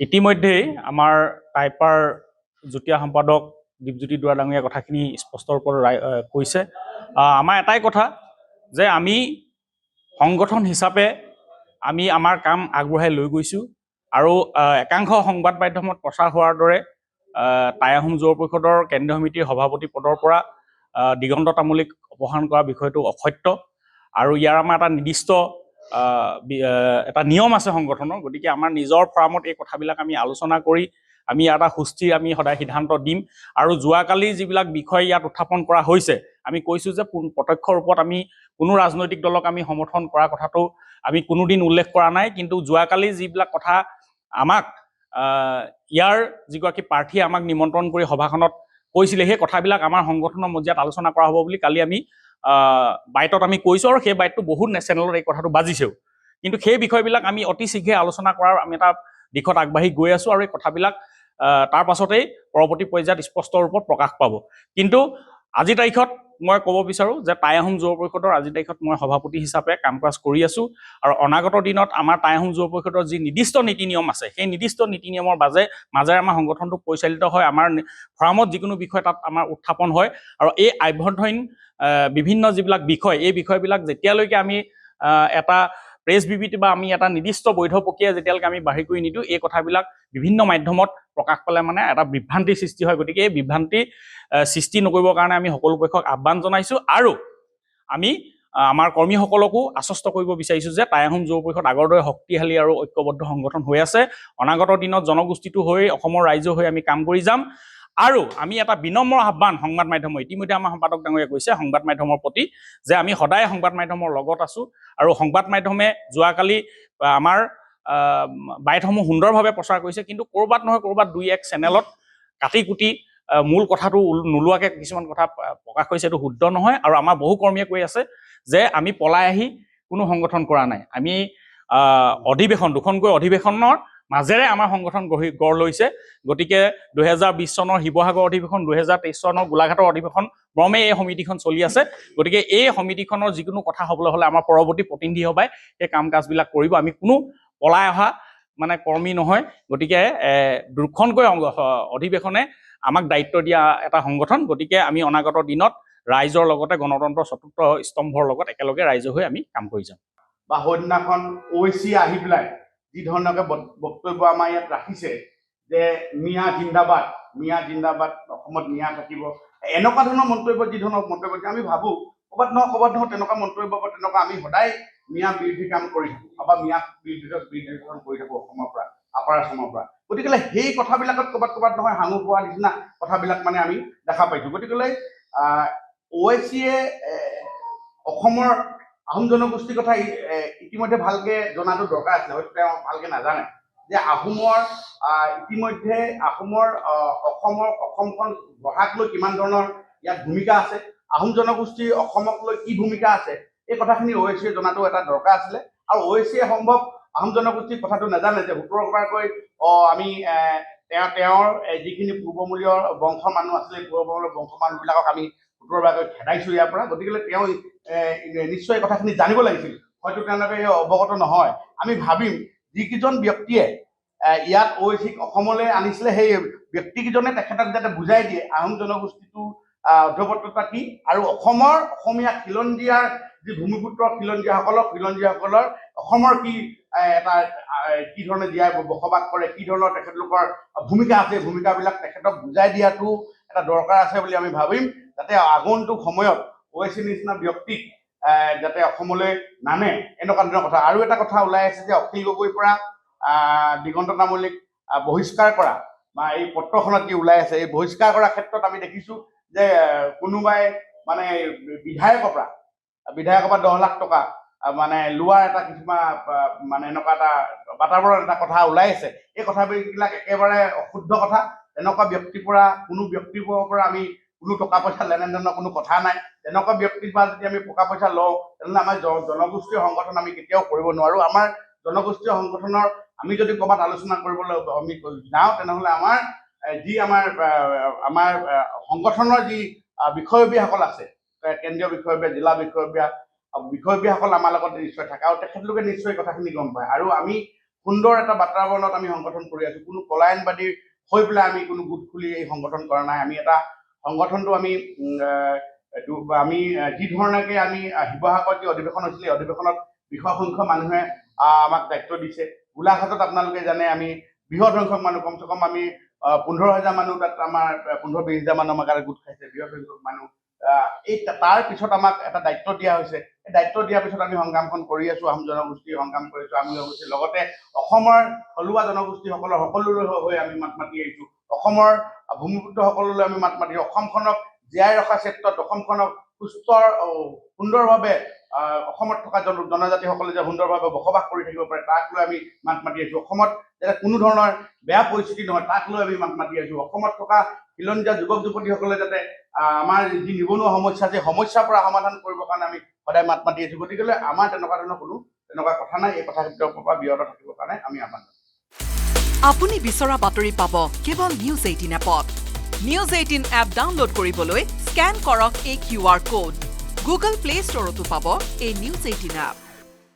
ইতিমধ্যেই আমাৰ টাইপাৰ যুটীয়া সম্পাদক দীপজ্যোতি দুৱৰা ডাঙৰীয়া কথাখিনি স্পষ্ট ৰূপত কৈছে। আমাৰ এটাই কথা যে আমি সংগঠন হিচাপে আমি আমাৰ কাম আগবঢ়াই লৈ গৈছোঁ আৰু একাংশ সংবাদ মাধ্যমত প্ৰচাৰ হোৱাৰ দৰে টাই আহোম যুৱ পৰিষদৰ কেন্দ্ৰীয় সমিতিৰ সভাপতি পদৰ পৰা দিগন্ত তামুলীক অপসাৰণ কৰা বিষয়টো অসত্য আৰু ইয়াৰ আমাৰ এটা নিৰ্দিষ্ট এটা নিয়ম আছে সংগঠনৰ। গতিকে আমাৰ নিজৰ ফৰামত এই কথাবিলাক আমি আলোচনা কৰি আমি এটা সুস্থিৰ আমি সদায় সিদ্ধান্ত দিম। আৰু যোৱাকালি যিবিলাক বিষয় ইয়াত উত্থাপন কৰা হৈছে, আমি কৈছোঁ যে প্ৰত্যক্ষ ৰূপত আমি কোনো ৰাজনৈতিক দলক আমি সমৰ্থন কৰা কথাটো আমি কোনোদিন উল্লেখ কৰা নাই, কিন্তু যোৱাকালি যিবিলাক কথা আমাক ইয়াৰ যিগৰাকী প্ৰাৰ্থীয়ে আমাক নিমন্ত্ৰণ কৰি সভাখনত কৈছিলে, সেই কথাবিলাক আমাৰ সংগঠনৰ মজিয়াত আলোচনা কৰা হ'ব বুলি কালি আমি বাইটত আমি কৈছোঁ, আৰু সেই বাইটটো বহুত চেনেলত এই কথাটো বাজিছেও। কিন্তু সেই বিষয়বিলাক আমি অতি শীঘ্ৰে আলোচনা কৰাৰ আমি এটা দিশত আগবাঢ়ি গৈ আছোঁ, আৰু এই কথাবিলাক তাৰ পাছতেই পৰৱৰ্তী পৰ্যায়ত স্পষ্ট ৰূপত প্ৰকাশ পাব। কিন্তু আজিৰ তাৰিখত মই ক'ব বিচাৰোঁ যে টাই আহোম যুৱ পৰিষদৰ আজিৰ তাৰিখত মই সভাপতি হিচাপে কাম কাজ কৰি আছোঁ, আৰু অনাগত দিনত আমাৰ টাই আহোম যুৱ পৰিষদৰ যি নিৰ্দিষ্ট নীতি নিয়ম আছে, সেই নিৰ্দিষ্ট নীতি নিয়মৰ মাজেৰে আমাৰ সংগঠনটো পৰিচালিত হয়। আমাৰ ফৰামত যিকোনো বিষয় তাত আমাৰ উত্থাপন হয়, আৰু এই আভ্যন্তৰীণ বিভিন্ন যিবিলাক বিষয়, এই বিষয়বিলাক যেতিয়ালৈকে আমি এটা প্ৰেছ বিবৃতি বা আমি এটা নিৰ্দিষ্ট বৈধ প্ৰক্ৰিয়া যেতিয়ালৈকে আমি বাহিৰ কৰি নিদিওঁ, এই কথাবিলাক বিভিন্ন মাধ্যমত প্ৰকাশ পালে মানে এটা বিভ্ৰান্তিৰ সৃষ্টি হয়। গতিকে এই বিভ্ৰান্তি সৃষ্টি নকৰিবৰ কাৰণে আমি সকলো পক্ষক আহ্বান জনাইছোঁ, আৰু আমি আমাৰ কৰ্মীসকলকো আশ্বস্ত কৰিব বিচাৰিছোঁ যে টাই আহোম যুৱ পৰিষদ আগৰ দৰে শক্তিশালী আৰু ঐক্যবদ্ধ সংগঠন হৈ আছে। অনাগত দিনত জনগোষ্ঠীটো হৈ অসমৰ ৰাইজৰ হৈ আমি কাম কৰি যাম। আৰু আমি এটা বিনম্ৰ আহ্বান সংবাদ মাধ্যমৰ, ইতিমধ্যে আমাৰ সম্পাদক ডাঙৰীয়াই কৈছে সংবাদ মাধ্যমৰ প্ৰতি, যে আমি সদায় সংবাদ মাধ্যমৰ লগত আছোঁ, আৰু সংবাদ মাধ্যমে যোৱাকালি আমাৰ বাইটসমূহ সুন্দৰভাৱে প্ৰচাৰ কৰিছে, কিন্তু ক'ৰবাত নহয় ক'ৰবাত দুই এক চেনেলত কাটি কুটি মূল কথাটো নোলোৱাকৈ কিছুমান কথা প্ৰকাশ কৰিছে। এইটো শুদ্ধ নহয়, আৰু আমাৰ বহু কৰ্মীয়ে কৈ আছে যে আমি পলাই আহি কোনো সংগঠন কৰা নাই। আমি অধিৱেশন, দুখনকৈ অধিৱেশনৰ মাজেৰে আমাৰ সংগঠন গঢ় লৈছে। গতিকে 2020 চনৰ শিৱসাগৰ অধিৱেশন, 2023 চনৰ গোলাঘাটৰ অধিৱেশন ক্ৰমে এই সমিতিখন চলি আছে। গতিকে এই সমিতিখনৰ যিকোনো কথা হ'বলৈ হ'লে আমাৰ পৰৱৰ্তী প্ৰতিনিধি সভাই সেই কাম কাজবিলাক কৰিব। আমি কোনো পলাই অহা মানে কৰ্মী নহয়। গতিকে দুখনকৈ অধিৱেশনে আমাক দায়িত্ব দিয়া এটা সংগঠন। গতিকে আমি অনাগত দিনত ৰাইজৰ লগতে গণতন্ত্ৰৰ চতুৰ্থ স্তম্ভৰ লগত একেলগে ৰাইজ হৈ আমি কাম কৰি যাম। বা সৌদিনাখন OAC আহি পেলাই যি ধৰণকে বক্তব্য আমাৰ ইয়াত ৰাখিছে যে মিয়া জিন্দাবাদ, মিয়া জিন্দাবাদ, অসমত মিয়া থাকিব, এনেকুৱা ধৰণৰ মন্তব্য, যি ধৰণৰ মন্তব্য আমি ভাবোঁ ক'ৰবাত নহয় তেনেকুৱা মন্তব্য বা তেনেকুৱা আমি সদায় মিয়া বিৰোধী কাম কৰি থাকোঁ বা মিয়া বিৰোধীকৰণ কৰি থাকোঁ অসমৰ পৰা, আপাৰ আছামৰ পৰা। গতিকে সেই কথাবিলাকত ক'ৰবাত নহয় সাঙুৰ পোৱা নিচিনা কথাবিলাক মানে আমি দেখা পাইছোঁ। গতিকে OACয়ে অসমৰ আহোম জনগোষ্ঠীৰ কথা ইতিমধ্যে ভালকে জনাটো দৰকাৰ আছিলে, হয়তো তেওঁ ভালকে নাজানে যে আহোমৰ ইতিমধ্যে অসমখন গঢ়াক লৈ কিমান ধৰণৰ ইয়াত ভূমিকা আছে, আহোম জনগোষ্ঠীৰ অসমক লৈ কি ভূমিকা আছে, এই কথাখিনি OACয়ে জনাটো এটা দৰকাৰ আছিলে। আৰু OACয়ে সম্ভৱ আহোম জনগোষ্ঠীৰ কথাটো নাজানে যে 17গৰাকী আমি তেওঁৰ যিখিনি পূৰ্বমূলীয় বংশৰ মানুহ আছিলে, পূৰ্বমূলীয় বংশৰ মানুহবিলাকক আমি 17গৰাকীক খেদাইছোঁ ইয়াৰ পৰা। গতিকে তেওঁ নিশ্চয় কথাখিনি জানিব লাগিছিল, হয়তো তেওঁলোকে অৱগত নহয়। আমি ভাবিম যিকেইজন ব্যক্তিয়ে ইয়াত OACক অসমলৈ আনিছিলে, সেই ব্যক্তিকেইজনে তেখেতক যাতে বুজাই দিয়ে আহোম জনগোষ্ঠীটো অধ্যবদ্ধতা কি, আৰু অসমীয়া খিলঞ্জীয়াৰ যি ভূমিপুত্ৰ খিলঞ্জীয়াসকলৰ অসমৰ কি এটা কি ধৰণে জীয়াই বসবাস কৰে, কি ধৰণৰ তেখেতলোকৰ ভূমিকা আছে, ভূমিকাবিলাক তেখেতক বুজাই দিয়াটো এটা দৰকাৰ আছে বুলি আমি ভাবিম, যাতে আগন্তুক সময়ত OAC নিচিনা ব্যক্তিক যাতে অসমলৈ নানে, এনেকুৱা ধৰণৰ কথা। আৰু এটা কথা ওলাই আছে যে অখিল গগৈৰ পৰা দিগন্ত তামুলীক বহিষ্কাৰ কৰা, বা এই পত্ৰখনত যি ওলাই আছে, এই বহিষ্কাৰ কৰাৰ ক্ষেত্ৰত আমি দেখিছোঁ যে কোনোবাই মানে বিধায়কৰ পৰা 10 লাখ টকা মানে লোৱাৰ এটা কিছুমান মানে এনেকুৱা এটা বাতাবৰণ, এটা কথা ওলাই আছে। এই কথাবিলাক একেবাৰে অশুদ্ধ কথা। এনেকুৱা ব্যক্তিৰ পৰা, কোনো ব্যক্তিৰ পৰা আমি কোনো টকা পইচা লেনদেনৰ কোনো কথা নাই। তেনেকুৱা ব্যক্তিৰ পৰা যদি আমি টকা পইচা লওঁ, তেনেহ'লে আমাৰ জনগোষ্ঠীয় সংগঠন আমি কেতিয়াও কৰিব নোৱাৰোঁ। আমাৰ জনগোষ্ঠীয় সংগঠনৰ আমি যদি ক'ৰবাত আলোচনা কৰিবলৈ আমি যাওঁ, তেনেহ'লে আমাৰ সংগঠনৰ যি বিষয়ববীয়াসকল আছে, কেন্দ্ৰীয় বিষয়ববীয়া, জিলা বিষয়ববীয়াসকল আমাৰ লগত নিশ্চয় থাকে, আৰু তেখেতলোকে নিশ্চয় কথাখিনি গম পায়। আৰু আমি সুন্দৰ এটা বাতাবৰণত আমি সংগঠন কৰি আছোঁ। কোনো পলায়নবাদী হৈ পেলাই আমি কোনো গোট খুলি এই সংগঠন কৰা নাই। আমি এটা সংগঠনটো আমি যি ধৰণেকে আমি শিৱসাগৰত যি অধিৱেশন হৈছিলে এই অধিৱেশনত বৃহৎ সংখ্যক মানুহে আমাক দায়িত্ব দিছে। গোলাঘাটত আপোনালোকে জানে আমি বৃহৎ সংখ্যক মানুহ কমচে কম আমি 15,000 মানুহ তাত আমাৰ 15-20,000 মানুহ আমাৰ গোট খাইছে বৃহৎ সংখ্যক মানুহ। এই তাৰ পিছত আমাক এটা দায়িত্ব দিয়া হৈছে। এই দায়িত্ব দিয়াৰ পিছত আমি সংগ্ৰামখন কৰি আছোঁ। আহোম জনগোষ্ঠী সংগ্ৰাম কৰিছোঁ, আমি জনগোষ্ঠীৰ লগতে অসমৰ থলুৱা জনগোষ্ঠীসকলৰ সকলোৰে হৈ আমি মাত মাতি আহিছোঁ। অসমৰ ভূমিপুত্ৰসকললৈ আমি মাত মাতি অসমখনক জীয়াই ৰখাৰ ক্ষেত্ৰত অসমখনক সুন্দৰভাৱে অসমত থকা জনজাতিসকলে যে সুন্দৰভাৱে বসবাস কৰি থাকিব পাৰে তাক লৈ আমি মাত মাতি আছোঁ। অসমত যাতে কোনো ধৰণৰ বেয়া পৰিস্থিতি নহয় তাক লৈ আমি মাত মাতি আছোঁ। অসমত থকা খিলঞ্জীয়া যুৱক যুৱতীসকলে যাতে আমাৰ যি নিবনুৱা সমস্যা সেই সমস্যাৰ পৰা সমাধান কৰিবৰ কাৰণে আমি সদায় মাত মাতি আছোঁ। গতিকে আমাৰ তেনেকুৱা ধৰণৰ কোনো তেনেকুৱা কথা নাই। এই কথাৰ পৰা বিৰত থাকিবৰ কাৰণে আমি আহ্বান জনাইছোঁ। আপুনি বিচৰা বাতৰি পাব কেৱল নিউজ 18 এপত। নিউজ 18 এপ ডাউনলোড কৰিবলৈ স্কেন কৰক এই QR কোড। গুগল প্লে ষ্টৰতো পাব এই নিউজ 18 এপ।